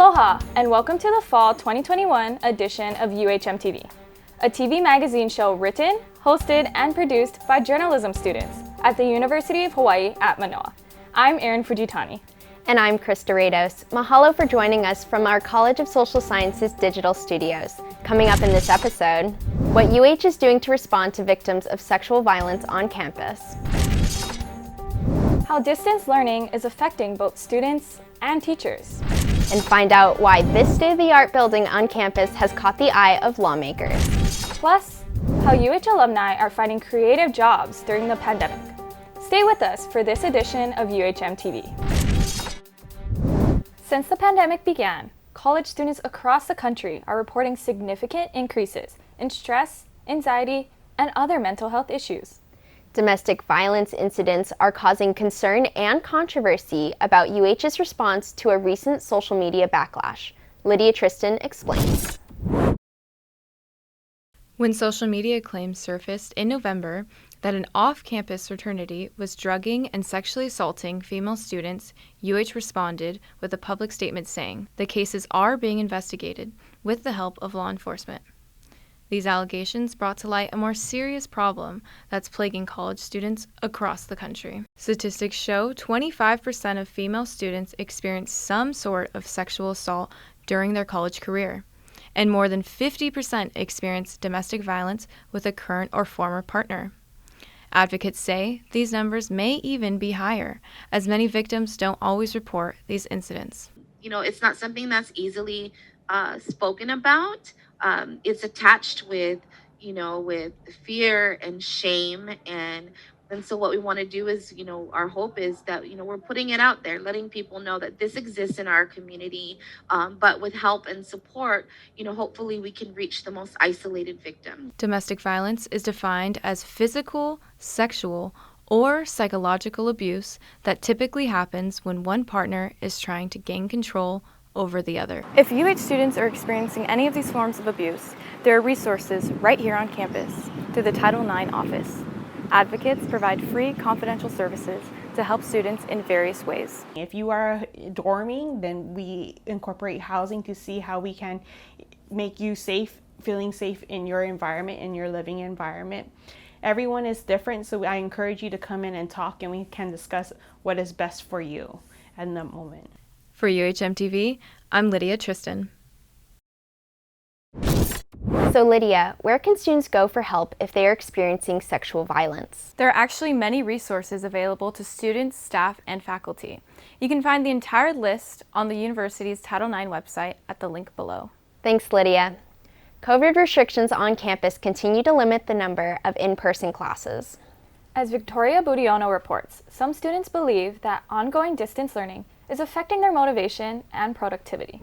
Aloha, and welcome to the Fall 2021 edition of UHMTV, a TV magazine show written, hosted, and produced by journalism students at the University of Hawaii at Manoa. I'm Erin Fujitani. And I'm Krista Rados. Mahalo for joining us from our College of Social Sciences digital studios. Coming up in this episode, what UH is doing to respond to victims of sexual violence on campus. How distance learning is affecting both students and teachers. And find out why this state-of-the-art building on campus has caught the eye of lawmakers. Plus, how UH alumni are finding creative jobs during the pandemic. Stay with us for this edition of UHMTV. Since the pandemic began, college students across the country are reporting significant increases in stress, anxiety, and other mental health issues. Domestic violence incidents are causing concern and controversy about UH's response to a recent social media backlash. Lydia Tristan explains. When social media claims surfaced in November that an off-campus fraternity was drugging and sexually assaulting female students, UH responded with a public statement saying the cases are being investigated with the help of law enforcement. These allegations brought to light a more serious problem that's plaguing college students across the country. Statistics show 25% of female students experience some sort of sexual assault during their college career, and more than 50% experience domestic violence with a current or former partner. Advocates say these numbers may even be higher, as many victims don't always report these incidents. It's not something that's easily spoken about. It's attached with fear and shame. And so what we want to do is, our hope is that, we're putting it out there, letting people know that this exists in our community. But with help and support, hopefully we can reach the most isolated victim. Domestic violence is defined as physical, sexual, or psychological abuse that typically happens when one partner is trying to gain control over the other. If UH students are experiencing any of these forms of abuse, there are resources right here on campus through the Title IX office. Advocates provide free confidential services to help students in various ways. If you are dorming, then we incorporate housing to see how we can make you safe, feeling safe in your environment, in your living environment. Everyone is different, so I encourage you to come in and talk, and we can discuss what is best for you at the moment. For UHMTV, I'm Lydia Tristan. So Lydia, where can students go for help if they are experiencing sexual violence? There are actually many resources available to students, staff, and faculty. You can find the entire list on the university's Title IX website at the link below. Thanks, Lydia. COVID restrictions on campus continue to limit the number of in-person classes. As Victoria Budiono reports, some students believe that ongoing distance learning is affecting their motivation and productivity.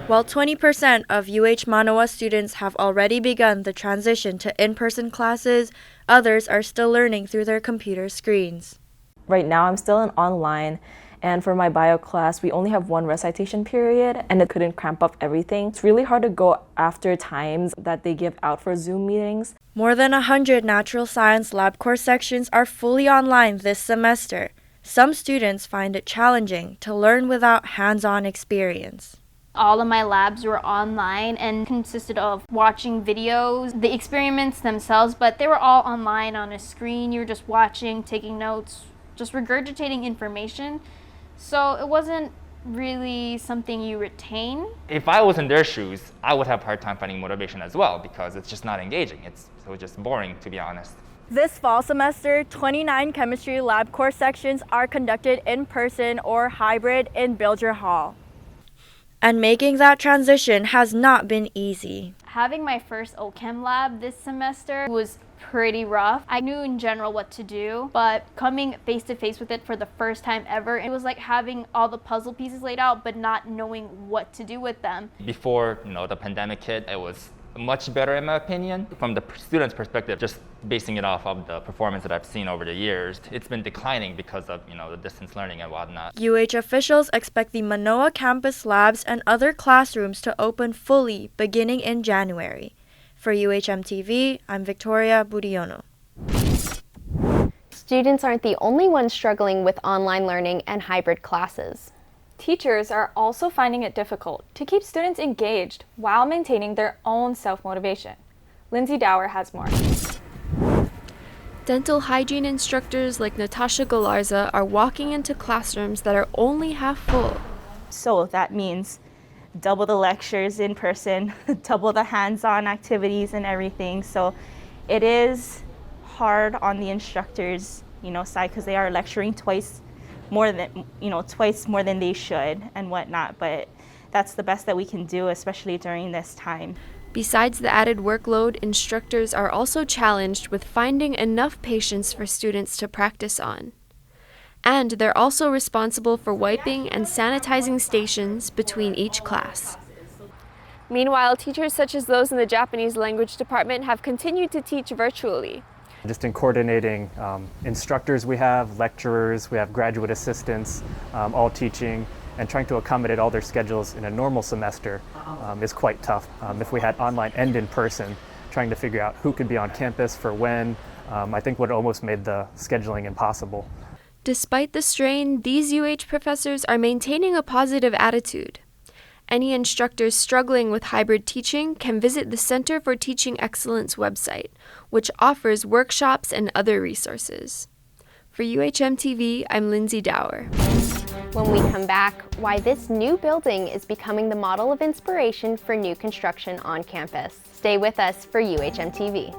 While 20% of UH Manoa students have already begun the transition to in-person classes, others are still learning through their computer screens. Right now I'm still in online, and for my bio class we only have one recitation period and it couldn't cramp up everything. It's really hard to go after times that they give out for Zoom meetings. More than 100 natural science lab course sections are fully online this semester. Some students find it challenging to learn without hands-on experience. All of my labs were online and consisted of watching videos, the experiments themselves, but they were all online on a screen. You were just watching, taking notes, just regurgitating information. So it wasn't really something you retain. If I was in their shoes, I would have a hard time finding motivation as well because it's just not engaging. It's just boring, to be honest. This fall semester, 29 chemistry lab course sections are conducted in person or hybrid in Bilger Hall. And making that transition has not been easy. Having my first OChem lab this semester was pretty rough. I knew in general what to do, but coming face to face with it for the first time ever, it was like having all the puzzle pieces laid out but not knowing what to do with them. Before the pandemic hit, it was much better in my opinion. From the student's perspective, just basing it off of the performance that I've seen over the years, it's been declining because of the distance learning and whatnot. UH officials expect the Manoa campus labs and other classrooms to open fully beginning in January. For UHMTV, I'm Victoria Budiono. Students aren't the only ones struggling with online learning and hybrid classes. Teachers are also finding it difficult to keep students engaged while maintaining their own self-motivation. Lindsay Dower has more. Dental hygiene instructors like Natasha Galarza are walking into classrooms that are only half full. So that means double the lectures in person, double the hands-on activities and everything. So it is hard on the instructors, side, because they are lecturing twice more than they should and whatnot. But that's the best that we can do, especially during this time. Besides the added workload, instructors are also challenged with finding enough patients for students to practice on. And they're also responsible for wiping and sanitizing stations between each class. Meanwhile, teachers such as those in the Japanese language department have continued to teach virtually. Just in coordinating instructors we have, lecturers, we have graduate assistants, all teaching, and trying to accommodate all their schedules in a normal semester is quite tough. If we had online and in person, trying to figure out who could be on campus for when, I think would almost made the scheduling impossible. Despite the strain, these UH professors are maintaining a positive attitude. Any instructors struggling with hybrid teaching can visit the Center for Teaching Excellence website, which offers workshops and other resources. For UHMTV, I'm Lindsay Dower. When we come back, why this new building is becoming the model of inspiration for new construction on campus. Stay with us for UHMTV.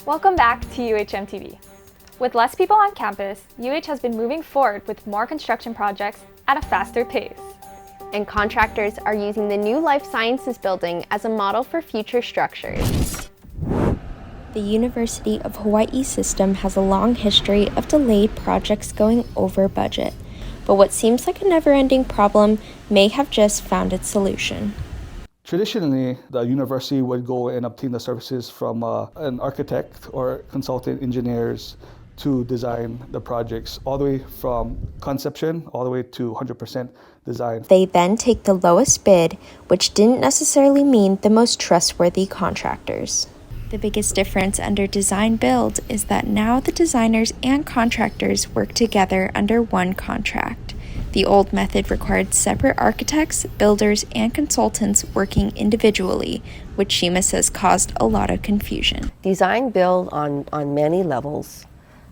Welcome back to UHMTV. With less people on campus, UH has been moving forward with more construction projects at a faster pace. And contractors are using the new Life Sciences building as a model for future structures. The University of Hawaii system has a long history of delayed projects going over budget, but what seems like a never-ending problem may have just found its solution. Traditionally, the university would go and obtain the services from an architect or consultant engineers to design the projects, all the way from conception all the way to 100% design. They then take the lowest bid, which didn't necessarily mean the most trustworthy contractors. The biggest difference under DesignBuild is that now the designers and contractors work together under one contract. The old method required separate architects, builders, and consultants working individually, which Shima says caused a lot of confusion. DesignBuild on many levels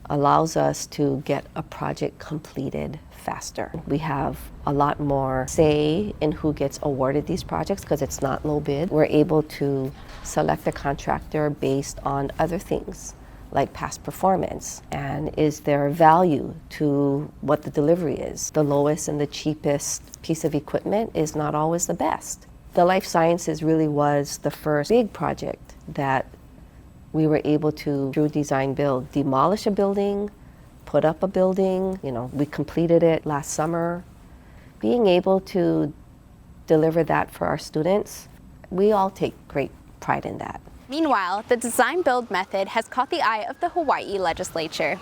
allows us to get a project completed faster. We have a lot more say in who gets awarded these projects because it's not low bid. We're able to select a contractor based on other things like past performance and is there value to what the delivery is. The lowest and the cheapest piece of equipment is not always the best. The Life Sciences really was the first big project that we were able to, through DesignBuild, demolish a building, put up a building. We completed it last summer. Being able to deliver that for our students, we all take great pride in that. Meanwhile, the DesignBuild method has caught the eye of the Hawaii legislature.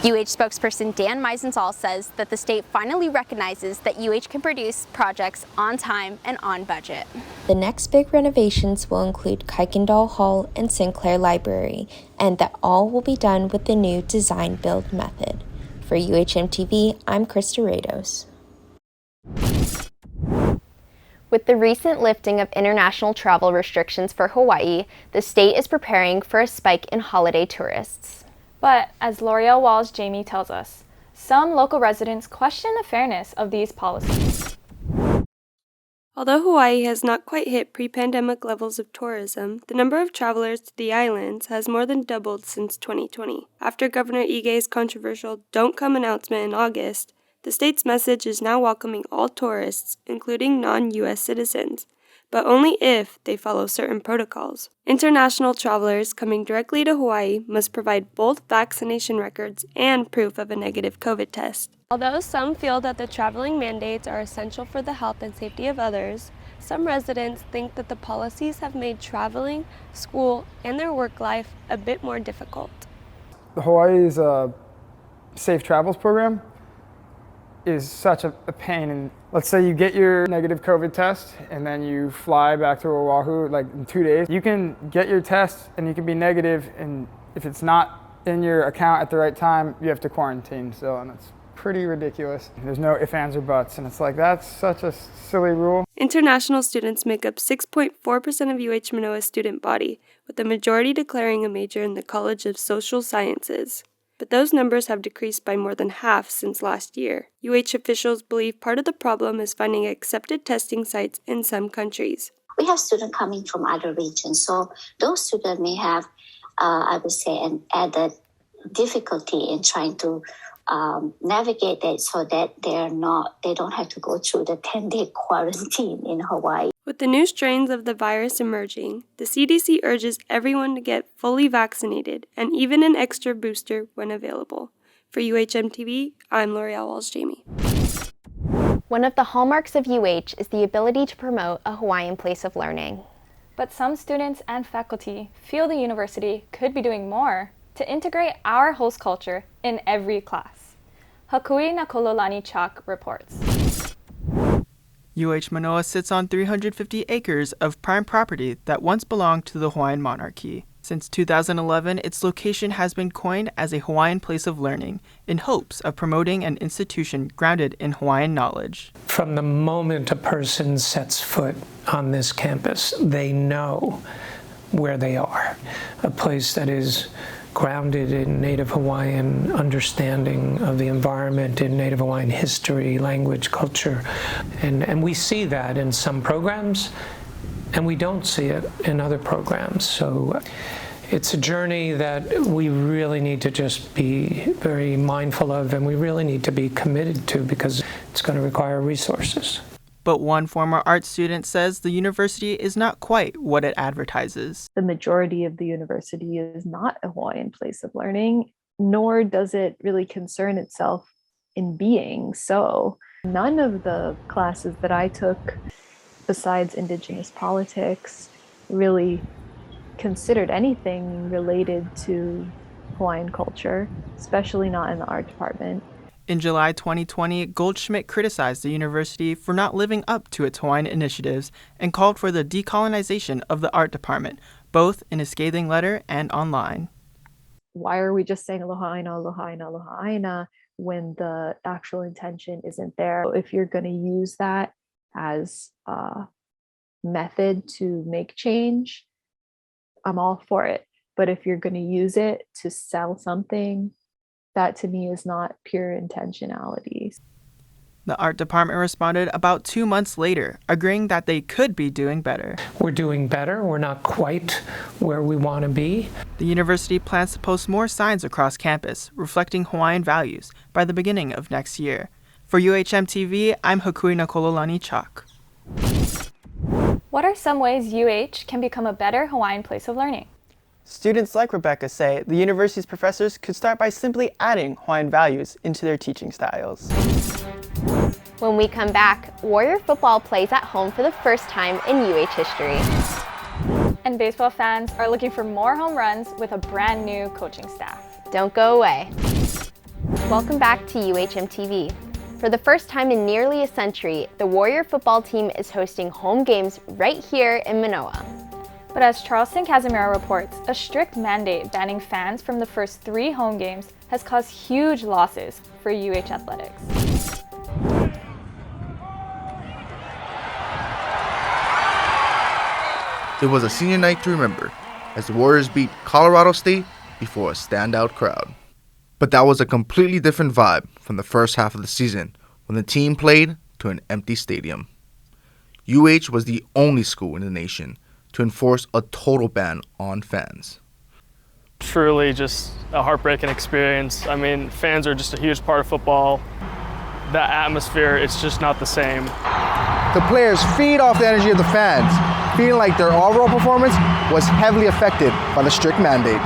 UH spokesperson Dan Meisenthal says that the state finally recognizes that UH can produce projects on time and on budget. The next big renovations will include Kuykendall Hall and Sinclair Library, and that all will be done with the new DesignBuild method. For UHMTV, I'm Krista Rados. With the recent lifting of international travel restrictions for Hawaii, the state is preparing for a spike in holiday tourists. But as L'Oreal Wall's Jamie tells us, some local residents question the fairness of these policies. Although Hawaii has not quite hit pre-pandemic levels of tourism, the number of travelers to the islands has more than doubled since 2020. After Governor Ige's controversial Don't Come announcement in August, the state's message is now welcoming all tourists, including non-U.S. citizens, but only if they follow certain protocols. International travelers coming directly to Hawaii must provide both vaccination records and proof of a negative COVID test. Although some feel that the traveling mandates are essential for the health and safety of others, some residents think that the policies have made traveling, school, and their work life a bit more difficult. Hawaii's Safe Travels program is such a pain. And let's say you get your negative COVID test and then you fly back to Oahu like in 2 days. You can get your test and you can be negative, and if it's not in your account at the right time, you have to quarantine. So, and it's pretty ridiculous. There's no ifs, ands, or buts, and it's like, that's such a silly rule. International students make up 6.4% of UH Manoa's student body, with the majority declaring a major in the College of Social Sciences. But those numbers have decreased by more than half since last year. UH officials believe part of the problem is finding accepted testing sites in some countries. We have students coming from other regions, so those students may have, I would say, an added difficulty in trying to navigate it so that they don't have to go through the 10-day quarantine in Hawaii. With the new strains of the virus emerging, the CDC urges everyone to get fully vaccinated and even an extra booster when available. For UHMTV, I'm L'Oreal Walsh-Jamie. One of the hallmarks of UH is the ability to promote a Hawaiian place of learning. But some students and faculty feel the university could be doing more to integrate our host culture in every class. Hakui Nakololani Chak reports. UH Manoa sits on 350 acres of prime property that once belonged to the Hawaiian monarchy. Since 2011, its location has been coined as a Hawaiian place of learning in hopes of promoting an institution grounded in Hawaiian knowledge. From the moment a person sets foot on this campus, they know where they are. A place that is grounded in Native Hawaiian understanding of the environment, in Native Hawaiian history, language, culture. And we see that in some programs, and we don't see it in other programs. So it's a journey that we really need to just be very mindful of, and we really need to be committed to, because it's going to require resources. But one former art student says the university is not quite what it advertises. The majority of the university is not a Hawaiian place of learning, nor does it really concern itself in being so. None of the classes that I took, besides Indigenous politics, really considered anything related to Hawaiian culture, especially not in the art department. In July 2020, Goldschmidt criticized the university for not living up to its Hawaiian initiatives and called for the decolonization of the art department, both in a scathing letter and online. Why are we just saying aloha aina, aloha aina, aloha aina when the actual intention isn't there? If you're going to use that as a method to make change, I'm all for it. But if you're going to use it to sell something, that to me is not pure intentionality. The art department responded about 2 months later, agreeing that they could be doing better. We're doing better. We're not quite where we want to be. The university plans to post more signs across campus reflecting Hawaiian values by the beginning of next year. For UHMTV, I'm Hakui Nakololani Chak. What are some ways UH can become a better Hawaiian place of learning? Students like Rebecca say the university's professors could start by simply adding Hawaiian values into their teaching styles. When we come back, Warrior football plays at home for the first time in UH history. And baseball fans are looking for more home runs with a brand new coaching staff. Don't go away. Welcome back to UHMTV. For the first time in nearly a century, the Warrior football team is hosting home games right here in Manoa. But as Charleston Casimiro reports, a strict mandate banning fans from the first 3 home games has caused huge losses for UH athletics. It was a senior night to remember as the Warriors beat Colorado State before a standout crowd. But that was a completely different vibe from the first half of the season when the team played to an empty stadium. UH was the only school in the nation to enforce a total ban on fans. Truly just a heartbreaking experience. I mean, fans are just a huge part of football. That atmosphere, it's just not the same. The players feed off the energy of the fans, feeling like their overall performance was heavily affected by the strict mandate.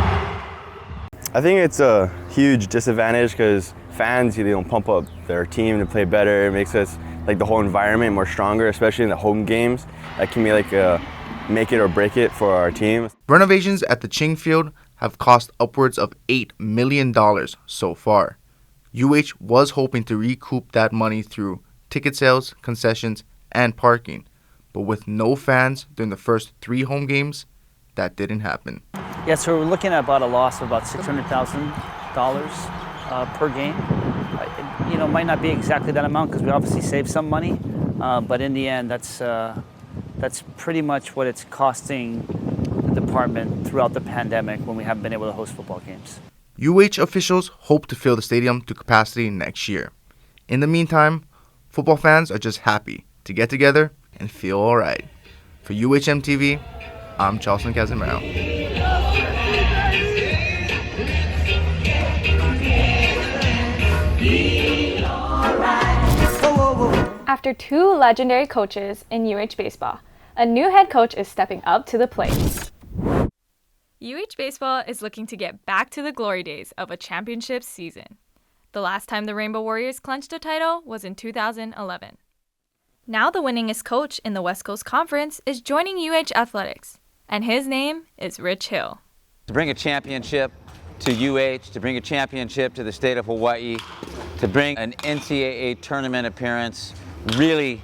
I think it's a huge disadvantage because fans, they don't pump up their team to play better. It makes us, like, the whole environment more stronger, especially in the home games. That can be like a make it or break it for our team. Renovations at the Ching Field have cost upwards of $8 million so far. UH was hoping to recoup that money through ticket sales, concessions, and parking. But with no fans during the first 3 home games, that didn't happen. Yeah, so we're looking at about a loss of about $600,000 per game. You know, might not be exactly that amount because we obviously saved some money, but in the end, that's pretty much what it's costing the department throughout the pandemic when we haven't been able to host football games. UH officials hope to fill the stadium to capacity next year. In the meantime, football fans are just happy to get together and feel all right. For UHMTV, I'm Charleston Casimiro. After 2 legendary coaches in UH baseball, a new head coach is stepping up to the plate. UH baseball is looking to get back to the glory days of a championship season. The last time the Rainbow Warriors clinched a title was in 2011. Now the winningest coach in the West Coast Conference is joining UH Athletics, and his name is Rich Hill. To bring a championship to UH, to bring a championship to the state of Hawaii, to bring an NCAA tournament appearance really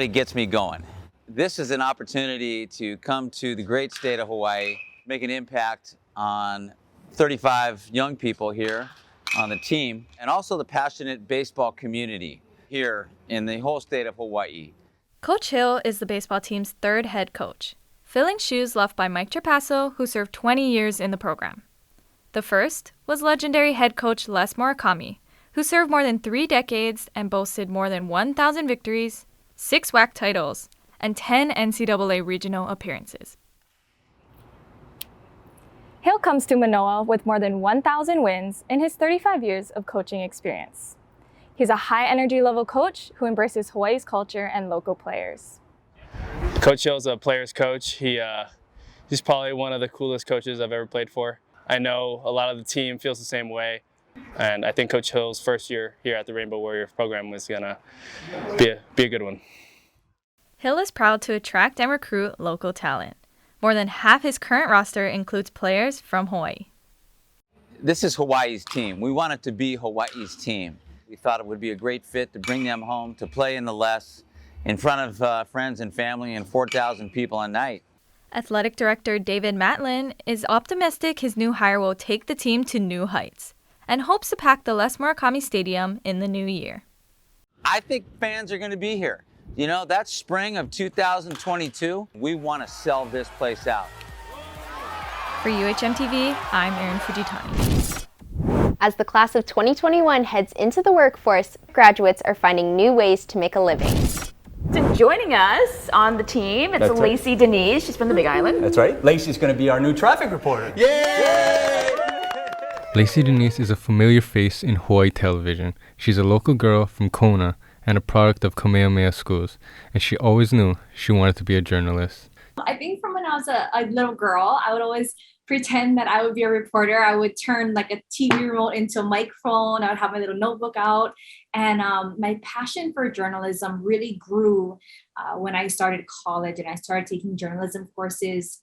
gets me going. This is an opportunity to come to the great state of Hawaii, make an impact on 35 young people here on the team, and also the passionate baseball community here in the whole state of Hawaii. Coach Hill is the baseball team's 3rd head coach, filling shoes left by Mike Trapasso, who served 20 years in the program. The first was legendary head coach Les Murakami, who served more than 3 decades and boasted more than 1,000 victories, 6 WAC titles, and 10 NCAA regional appearances. Hill comes to Manoa with more than 1,000 wins in his 35 years of coaching experience. He's a high-energy level coach who embraces Hawaii's culture and local players. Coach Hill's a player's coach. He's probably one of the coolest coaches I've ever played for. I know a lot of the team feels the same way, and I think Coach Hill's first year here at the Rainbow Warrior program was gonna be a good one. Hill is proud to attract and recruit local talent. More than half his current roster includes players from Hawaii. This is Hawaii's team. We want it to be Hawaii's team. We thought it would be a great fit to bring them home, to play in the Les, in front of friends and family and 4,000 people a night. Athletic Director David Matlin is optimistic his new hire will take the team to new heights and hopes to pack the Les Murakami Stadium in the new year. I think fans are going to be here. You know, that spring of 2022, we want to sell this place out. For UHMTV, I'm Erin Fujitani. As the class of 2021 heads into the workforce, graduates are finding new ways to make a living. So joining us on the team, it's Lacey Denise. She's from the Big Island. That's right. Lacey's going to be our new traffic reporter. Yay! Lacey Denise is a familiar face in Hawaii television. She's a local girl from Kona and a product of Kamehameha schools, and she always knew she wanted to be a journalist. I think from when I was a little girl, I would always pretend that I would be a reporter. I would turn like a TV remote into a microphone. I would have my little notebook out. And my passion for journalism really grew when I started college and I started taking journalism courses.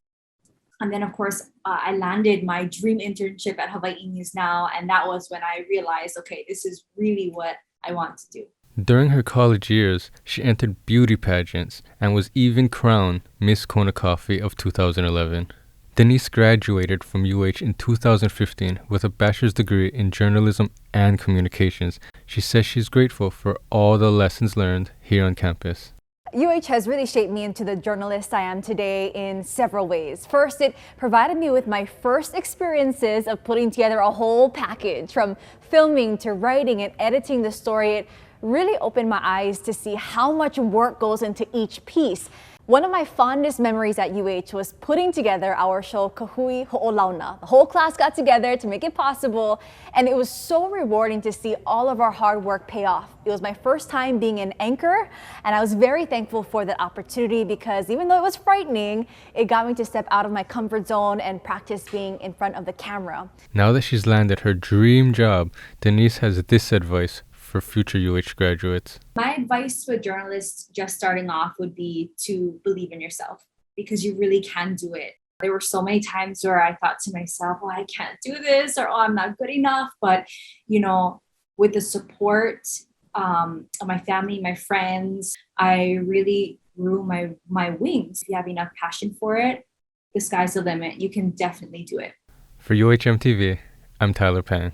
And then, of course, I landed my dream internship at Hawaii News Now. And that was when I realized, okay, this is really what I want to do. During her college years, she entered beauty pageants and was even crowned Miss Kona Coffee of 2011. Denise graduated from UH in 2015 with a bachelor's degree in journalism and communications. She says she's grateful for all the lessons learned here on campus. UH has really shaped me into the journalist I am today in several ways. First, it provided me with my first experiences of putting together a whole package, from filming to writing and editing the story. It really opened my eyes to see how much work goes into each piece. One of my fondest memories at UH was putting together our show Kahui Ho'olauna. The whole class got together to make it possible, and it was so rewarding to see all of our hard work pay off. It was my first time being an anchor, and I was very thankful for that opportunity because even though it was frightening, it got me to step out of my comfort zone and practice being in front of the camera. Now that she's landed her dream job, Denise has this advice for future UH graduates. My advice to a journalist just starting off would be to believe in yourself because you really can do it. There were so many times where I thought to myself, oh, I can't do this, or oh, I'm not good enough. But, you know, with the support of my family, my friends, I really grew my wings. If you have enough passion for it, the sky's the limit. You can definitely do it. For UHMTV, I'm Tyler Pan.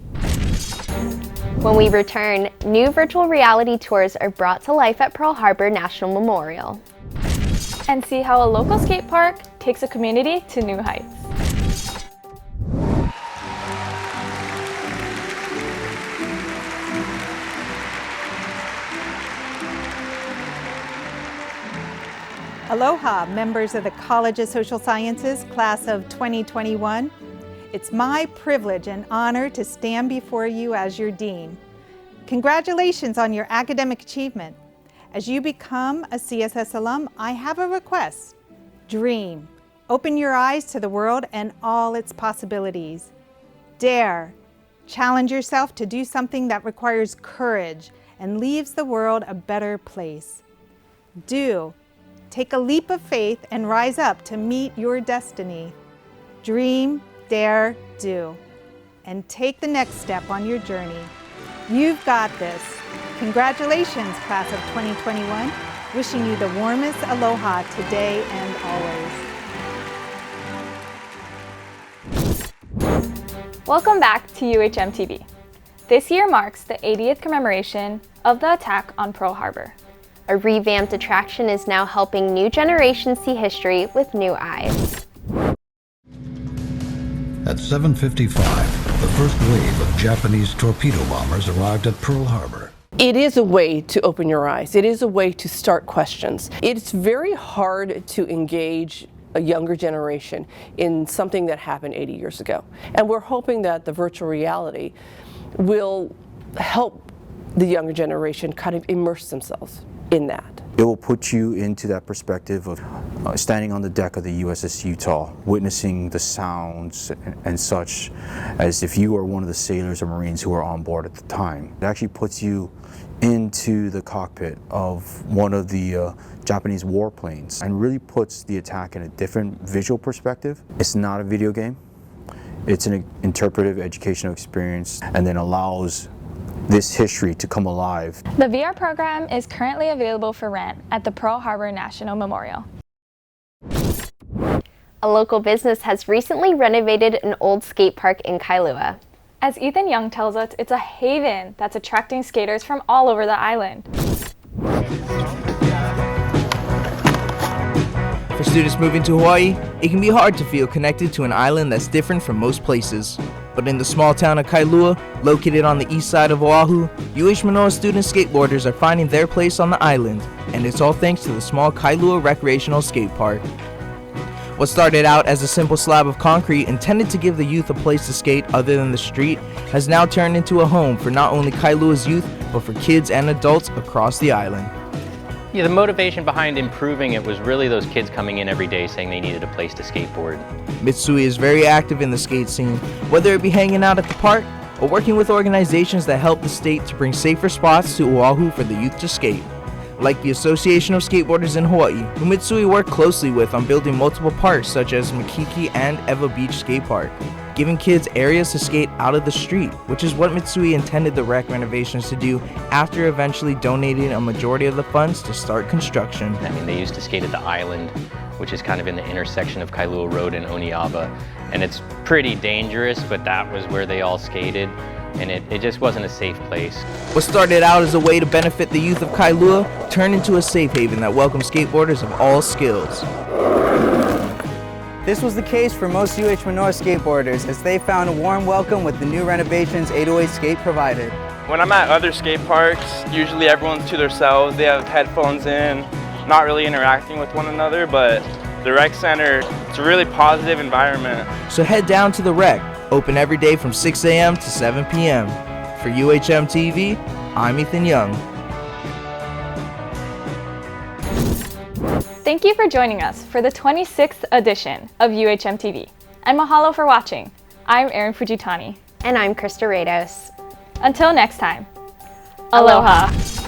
When we return, new virtual reality tours are brought to life at Pearl Harbor National Memorial. And see how a local skate park takes a community to new heights. Aloha, members of the College of Social Sciences, class of 2021. It's my privilege and honor to stand before you as your dean. Congratulations on your academic achievement. As you become a CSS alum, I have a request. Dream. Open your eyes to the world and all its possibilities. Dare. Challenge yourself to do something that requires courage and leaves the world a better place. Do. Take a leap of faith and rise up to meet your destiny. Dream, dare, do, and take the next step on your journey. You've got this. Congratulations, class of 2021. Wishing you the warmest aloha today and always. Welcome back to UHMTV. This year marks the 80th commemoration of the attack on Pearl Harbor. A revamped attraction is now helping new generations see history with new eyes. At 7:55, the first wave of Japanese torpedo bombers arrived at Pearl Harbor. It is a way to open your eyes. It is a way to start questions. It's very hard to engage a younger generation in something that happened 80 years ago. And we're hoping that the virtual reality will help the younger generation kind of immerse themselves in that. It will put you into that perspective of standing on the deck of the USS Utah, witnessing the sounds and such as if you are one of the sailors or Marines who were on board at the time. It actually puts you into the cockpit of one of the Japanese warplanes and really puts the attack in a different visual perspective. It's not a video game. It's an interpretive educational experience and then allows this history to come alive. The VR program is currently available for rent at the Pearl Harbor National Memorial. A local business has recently renovated an old skate park in Kailua. As Ethan Young tells us, it's a haven that's attracting skaters from all over the island. For students moving to Hawaii, it can be hard to feel connected to an island that's different from most places. But in the small town of Kailua, located on the east side of Oahu, UH Manoa student skateboarders are finding their place on the island, and it's all thanks to the small Kailua recreational skate park. What started out as a simple slab of concrete intended to give the youth a place to skate other than the street has now turned into a home for not only Kailua's youth, but for kids and adults across the island. Yeah, the motivation behind improving it was really those kids coming in every day saying they needed a place to skateboard. Mitsui is very active in the skate scene, whether it be hanging out at the park or working with organizations that help the state to bring safer spots to Oahu for the youth to skate. Like the Association of Skateboarders in Hawaii, who Mitsui worked closely with on building multiple parks such as Makiki and Eva Beach Skate Park, giving kids areas to skate out of the street, which is what Mitsui intended the rec renovations to do after eventually donating a majority of the funds to start construction. I mean, they used to skate at the island, which is kind of in the intersection of Kailua Road and Oniaba, and it's pretty dangerous, but that was where they all skated, and it just wasn't a safe place. What started out as a way to benefit the youth of Kailua turned into a safe haven that welcomes skateboarders of all skills. This was the case for most UH Manoa skateboarders as they found a warm welcome with the new renovations 808 Skate provided. When I'm at other skate parks, usually everyone's to themselves. They have headphones in, not really interacting with one another, but the rec center, it's a really positive environment. So head down to the rec, open every day from 6 a.m. to 7 p.m. For UHMTV, I'm Ethan Young. Thank you for joining us for the 26th edition of UHMTV. And mahalo for watching. I'm Erin Fujitani. And I'm Krista Rados. Until next time, aloha.